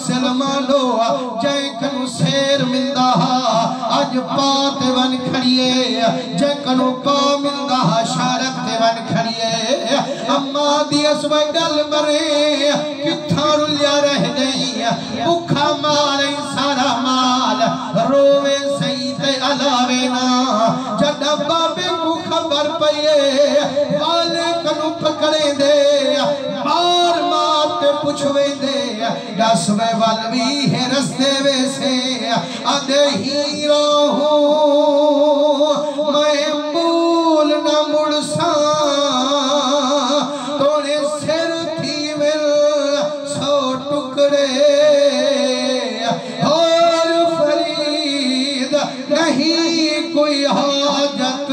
मुसलमानो जैकनु शेर मिलदा अज पात वन खड़िए जैकनु पा मिलदा शारत ते वन खड़िए अम्मा दी अस गल मरे किथा रुलिया रह गई भूखा मारे सारा माल रोवे सही ते अलावे ना जदा बाबे को खबर पइए वाले कनु पकड़े दे मार मार के पुछवे दे दस वे वल भी है रस्ते वे से आदे हीरो मैं भूल न मुड़सा तोड़े सिर थी मिल सौ टुकड़े और फरीद नहीं कोई हाजत